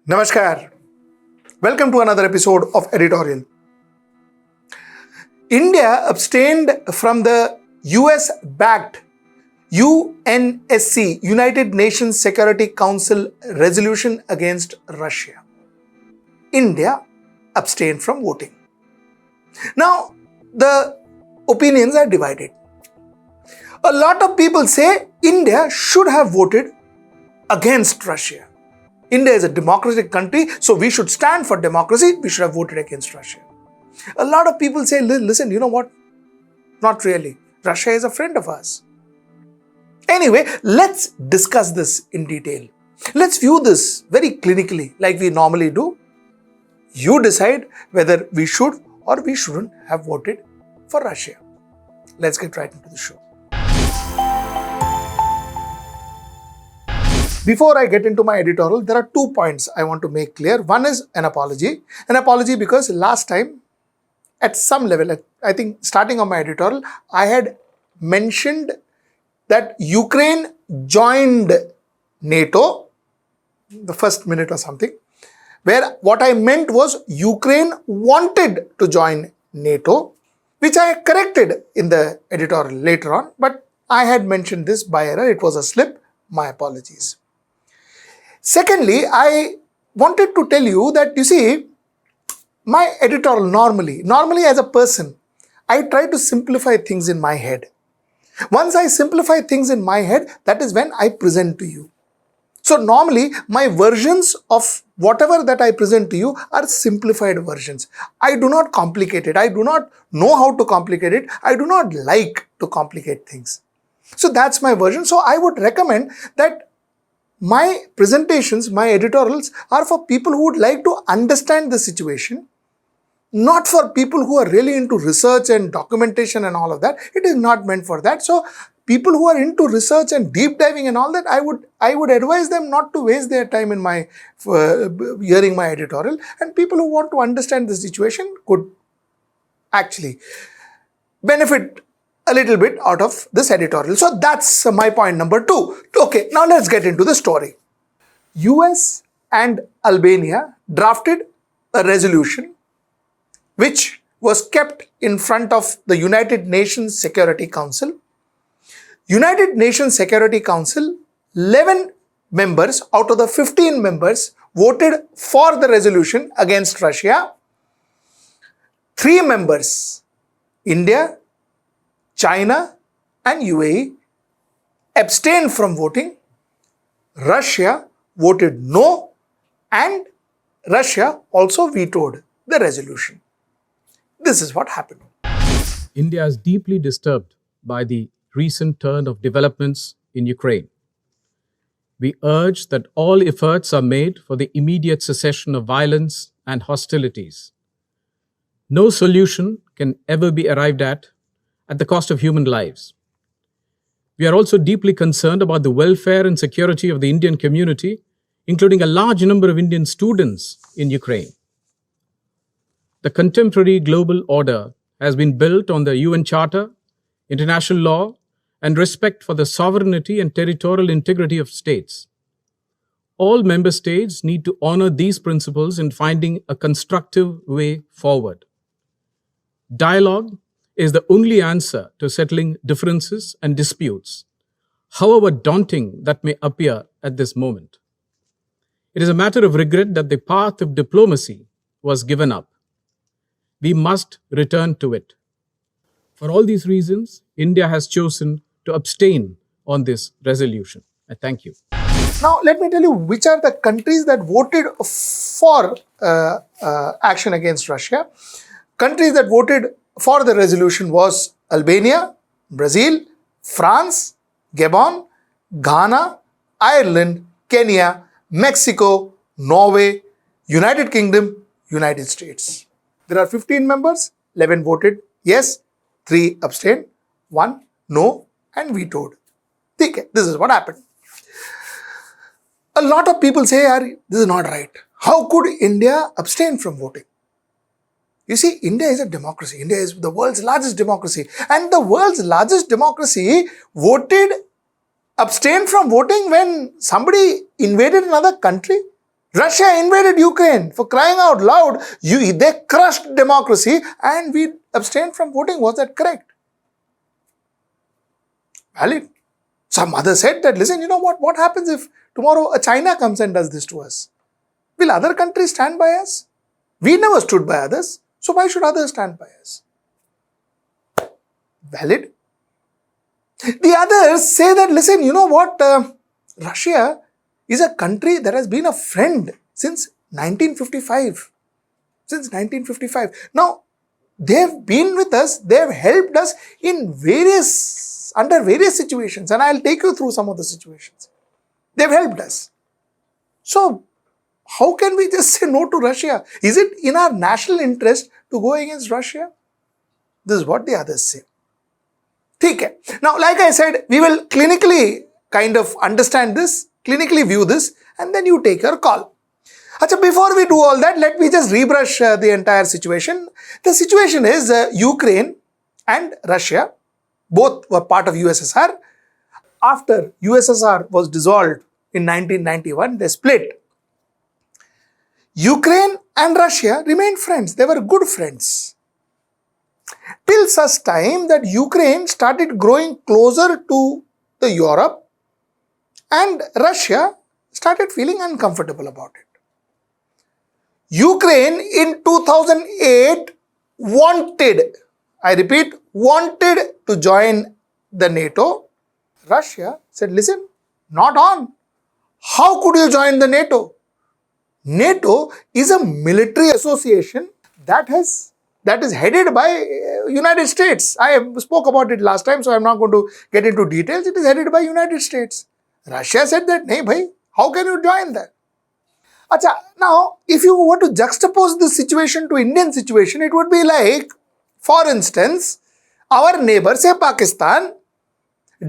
Namaskar. Welcome to another episode of Editorial. India abstained from the US-backed UNSC, United Nations Security Council resolution against Russia. India abstained from voting. Now, the opinions are divided. A lot of people say India should have voted against Russia. India is a democratic country, so we should stand for democracy. We should have voted against Russia. A lot of people say, listen, you know what? Not really. Russia is a friend of ours. Anyway, let's discuss this in detail. Let's view this very clinically, like we normally do. You decide whether we should or we shouldn't have voted for Russia. Let's get right into the show. Before I get into my editorial, there are 2 points I want to make clear. One is an apology. An apology because last time, at some level, I think starting on my editorial, I had mentioned that Ukraine joined NATO, the first minute or something, where what I meant was Ukraine wanted to join NATO, which I corrected in the editorial later on, but I had mentioned this by error. It was a slip. My apologies. Secondly, I wanted to tell you that, you see, my editorial normally as a person, I try to simplify things in my head. Once I simplify things in my head, that is when I present to you. So normally, my versions of whatever that I present to you are simplified versions. I do not complicate it. I do not know how to complicate it. I do not like to complicate things. So that's my version. So I would recommend that my presentations, my editorials are for people who would like to understand the situation, not for people who are really into research and documentation and all of that. It is not meant for that. So people who are into research and deep diving and all that, I would advise them not to waste their time in my hearing my editorial. And people who want to understand the situation could actually benefit a little bit out of this editorial. So that's my point number 2. Okay, now let's get into the story. US and Albania drafted a resolution which was kept in front of the United Nations Security Council. United Nations Security Council, 11 members out of the 15 members voted for the resolution against Russia. 3 members, India, China and UAE, abstained from voting. Russia voted no, and Russia also vetoed the resolution. This is what happened. India is deeply disturbed by the recent turn of developments in Ukraine. We urge that all efforts are made for the immediate cessation of violence and hostilities. No solution can ever be arrived at the cost of human lives. We are also deeply concerned about the welfare and security of the Indian community, including a large number of Indian students in Ukraine. The contemporary global order has been built on the UN Charter, international law, and respect for the sovereignty and territorial integrity of states. All member states need to honor these principles in finding a constructive way forward. Dialogue is the only answer to settling differences and disputes, however daunting that may appear at this moment. It is a matter of regret that the path of diplomacy was given up. We must return to it. For all these reasons, India has chosen to abstain on this resolution. I thank you. Now, let me tell you which are the countries that voted for action against Russia. Countries that voted for the resolution was Albania, Brazil, France, Gabon, Ghana, Ireland, Kenya, Mexico, Norway, United Kingdom, United States. There are 15 members, 11 voted yes, 3 abstained, 1 no and vetoed. This is what happened. A lot of people say, this is not right. How could India abstain from voting? You see, India is a democracy. India is the world's largest democracy. And the world's largest democracy abstained from voting when somebody invaded another country. Russia invaded Ukraine, for crying out loud. They crushed democracy and we abstained from voting. Was that correct? Valid. Some others said that, listen, you know what happens if tomorrow a China comes and does this to us? Will other countries stand by us? We never stood by others, so why should others stand by us? Valid. The others say that, listen, you know what? Russia is a country that has been a friend since 1955. Since 1955. Now, they've been with us, they've helped us under various situations, and I'll take you through some of the situations. They've helped us. So, how can we just say no to Russia? Is it in our national interest to go against Russia? This is what the others say. Okay. Now, like I said, we will clinically kind of understand this, clinically view this, and then you take your call. Achha, before we do all that, let me just rebrush the entire situation. The situation is Ukraine and Russia, both were part of USSR. After USSR was dissolved in 1991, they split. Ukraine and Russia remained friends. They were good friends. Till such time that Ukraine started growing closer to the Europe and Russia started feeling uncomfortable about it. Ukraine in 2008 wanted, I repeat, wanted to join the NATO. Russia said, listen, not on. How could you join the NATO? NATO is a military association that is headed by United States. I spoke about it last time, so I'm not going to get into details. It is headed by United States. Russia said that, nahi bhai, how can you join that? Achha, now, if you were to juxtapose this situation to Indian situation, it would be like, for instance, our neighbor, say Pakistan,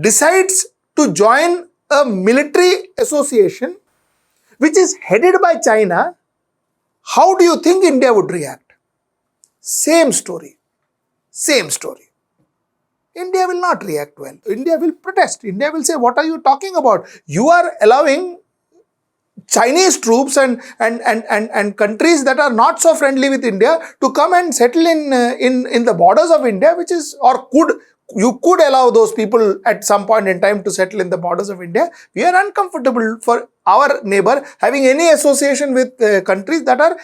decides to join a military association which is headed by China. How do you think India would react? Same story. Same story. India will not react well. India will protest. India will say, what are you talking about? You are allowing Chinese troops and countries that are not so friendly with India to come and settle in the borders of India, which is, or you could allow those people at some point in time to settle in the borders of India. We are uncomfortable for our neighbor having any association with countries that are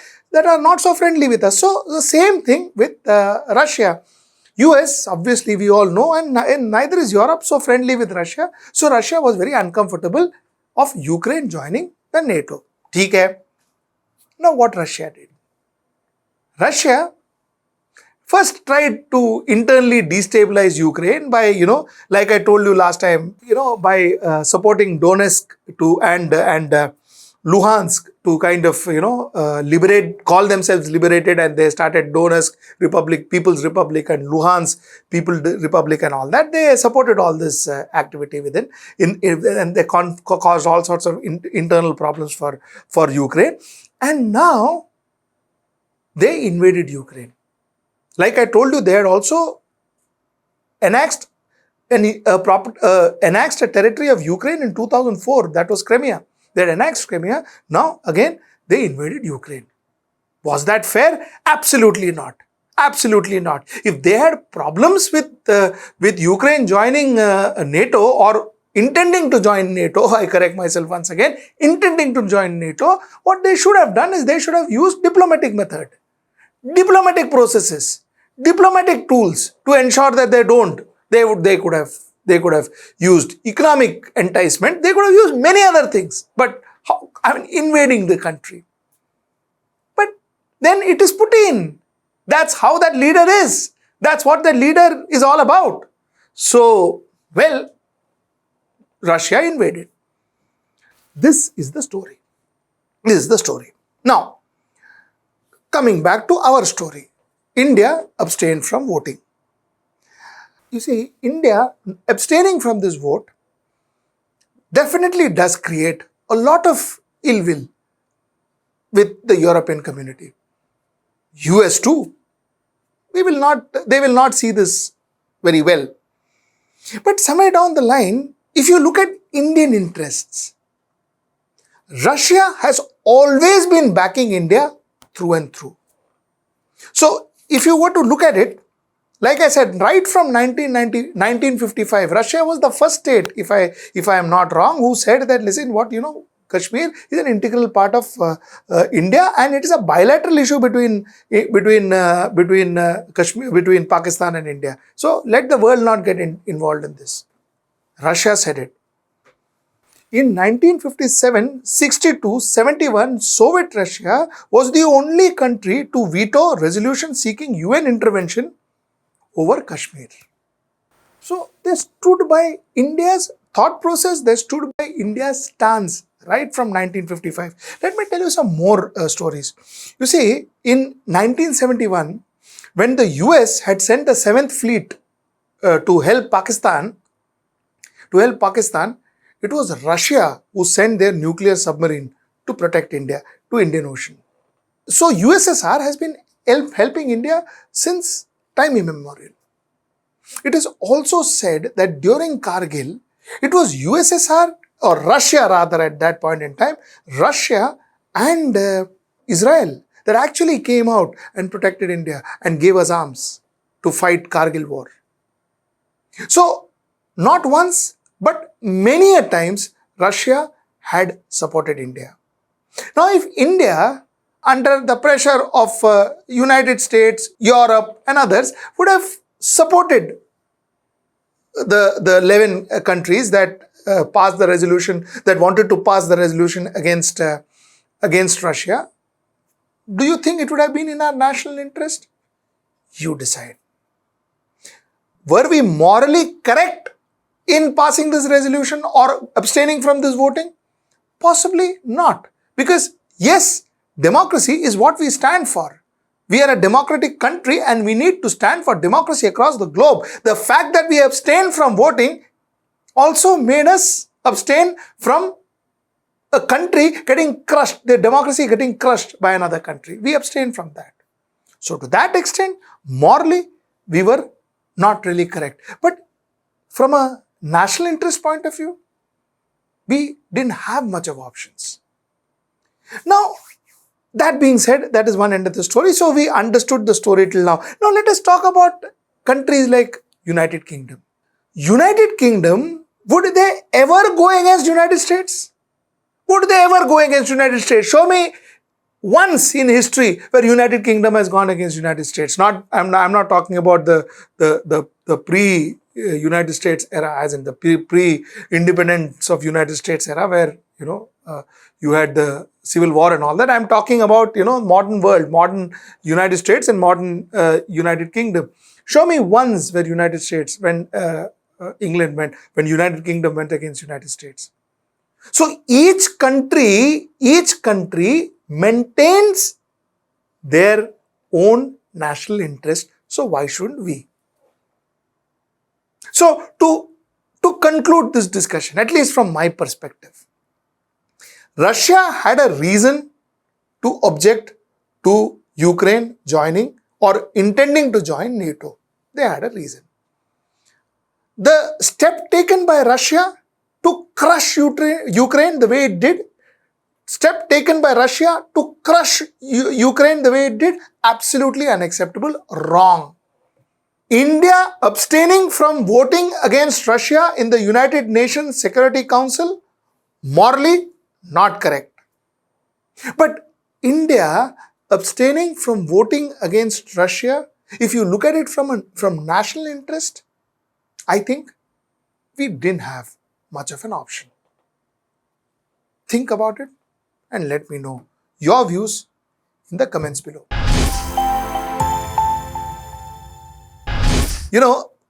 not so friendly with us. So the same thing with Russia. US, obviously we all know, and neither is Europe so friendly with Russia. So Russia was very uncomfortable of Ukraine joining the NATO. ठीक है. Now what Russia did? Russia first tried to internally destabilize Ukraine by, like I told you last time, by supporting Donetsk and Luhansk to kind of, call themselves liberated, and they started Donetsk Republic, People's Republic, and Luhansk People's Republic and all that. They supported all this activity within, and they caused all sorts of internal problems for Ukraine. And now they invaded Ukraine. Like I told you, they had also annexed a territory of Ukraine in 2004. That was Crimea. They had annexed Crimea. Now, again, they invaded Ukraine. Was that fair? Absolutely not. Absolutely not. If they had problems with Ukraine joining NATO or intending to join NATO, I correct myself once again, intending to join NATO, what they should have done is they should have used diplomatic method, diplomatic processes, diplomatic tools to ensure that they don't. They could have used economic enticement. They could have used many other things. But invading the country. But then it is Putin. That's how that leader is. That's what that leader is all about. So, well, Russia invaded. This is the story. This is the story. Now, coming back to our story. India abstained from voting. You see, India abstaining from this vote definitely does create a lot of ill will with the European community. US too. They will not see this very well. But somewhere down the line, if you look at Indian interests, Russia has always been backing India through and through. So if you were to look at it, like I said, right from 1955, Russia was the first state, if I am not wrong, who said that, listen, Kashmir is an integral part of India, and it is a bilateral issue between Kashmir, between Pakistan and India. So let the world not get involved in this. Russia said it. In 1957, 62, 71, Soviet Russia was the only country to veto a resolution seeking UN intervention over Kashmir. So they stood by India's thought process, they stood by India's stance right from 1955. Let me tell you some more stories. You see, in 1971, when the US had sent the 7th Fleet to help Pakistan, it was Russia who sent their nuclear submarine to protect India, to Indian Ocean. So USSR has been helping India since time immemorial. It is also said that during Kargil, it was USSR, or Russia rather at that point in time, Russia and Israel that actually came out and protected India and gave us arms to fight Kargil war. So not once, but many a times, Russia had supported India. Now if India, under the pressure of United States, Europe and others, would have supported the 11 countries that passed the resolution, that wanted to pass the resolution against Russia, do you think it would have been in our national interest? You decide. Were we morally correct in passing this resolution or abstaining from this voting? Possibly not. Because yes, democracy is what we stand for. We are a democratic country and we need to stand for democracy across the globe. The fact that we abstained from voting also made us abstain from a country getting crushed, the democracy getting crushed by another country. We abstained from that. So to that extent, morally, we were not really correct. But from a national interest point of view, we didn't have much of options. Now, that being said, that is one end of the story. So we understood the story till now. Now let us talk about countries like United Kingdom. United Kingdom, would they ever go against United States? Would they ever go against United States? Show me once in history where United Kingdom has gone against United States. I'm not talking about the pre-United States era, as in the pre-independence of United States era, where you had the Civil War and all that. I'm talking about modern world, modern United States and modern United Kingdom. Show me once where United States, when England went, when United Kingdom went against United States. So each country maintains their own national interest. So why shouldn't we? So to conclude this discussion, at least from my perspective, Russia had a reason to object to Ukraine joining or intending to join NATO. They had a reason. The step taken by Russia to crush Ukraine the way it did, step taken by Russia to crush Ukraine the way it did, absolutely unacceptable, wrong. India abstaining from voting against Russia in the United Nations Security Council, morally not correct. But India abstaining from voting against Russia, if you look at it from national interest, I think we didn't have much of an option. Think about it and let me know your views in the comments below.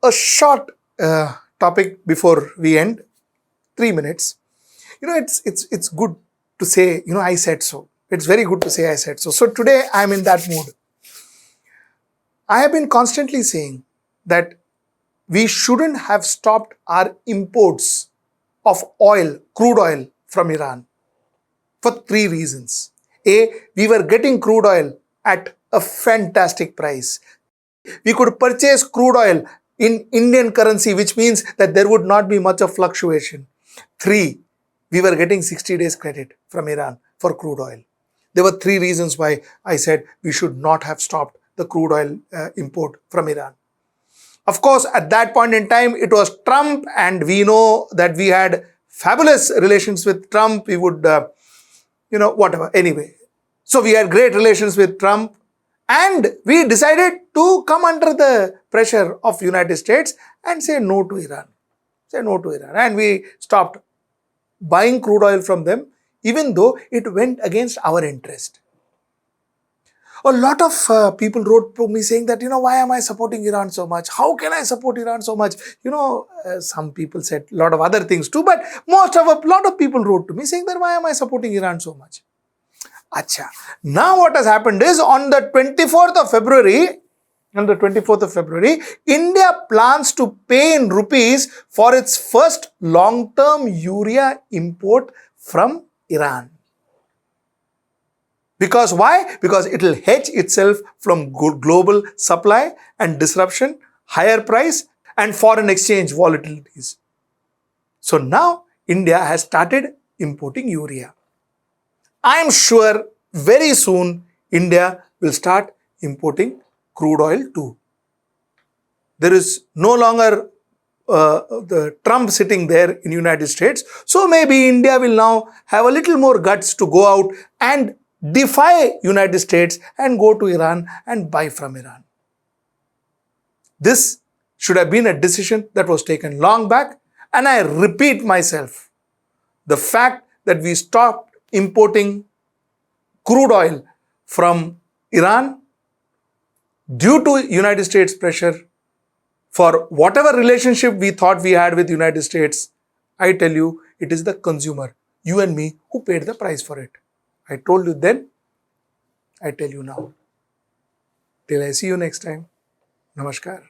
A short topic before we end, 3 minutes. It's good to say, I said so. It's very good to say I said so. So today I'm in that mood. I have been constantly saying that we shouldn't have stopped our imports of oil, crude oil from Iran for 3 reasons. A, we were getting crude oil at a fantastic price. We could purchase crude oil in Indian currency, which means that there would not be much of fluctuation. 3, we were getting 60 days credit from Iran. for crude oil. There were three reasons why I said we should not have stopped the crude oil import from Iran. Of course, at that point in time, it was Trump, and we know that we had fabulous relations with Trump. We would, whatever. Anyway, so we had great relations with Trump, and we decided to come under the pressure of United States and say no to Iran. Say no to Iran. And we stopped buying crude oil from them, even though it went against our interest. A lot of people wrote to me saying that, why am I supporting Iran so much? How can I support Iran so much? Some people said a lot of other things too, but a lot of people wrote to me saying that, why am I supporting Iran so much? Acha. Now what has happened is on the 24th of February, India plans to pay in rupees for its first long-term urea import from Iran. Because why? Because it will hedge itself from global supply and disruption, higher price and foreign exchange volatilities. So now India has started importing urea. I am sure very soon India will start importing crude oil too. There is no longer the Trump sitting there in the United States. So maybe India will now have a little more guts to go out and defy United States and go to Iran and buy from Iran. This should have been a decision that was taken long back, and I repeat myself, the fact that we stopped importing crude oil from Iran due to United States pressure for whatever relationship we thought we had with United States, I tell you, it is the consumer, you and me, who paid the price for it. I told you then, I tell you now. Till I see you next time. Namaskar.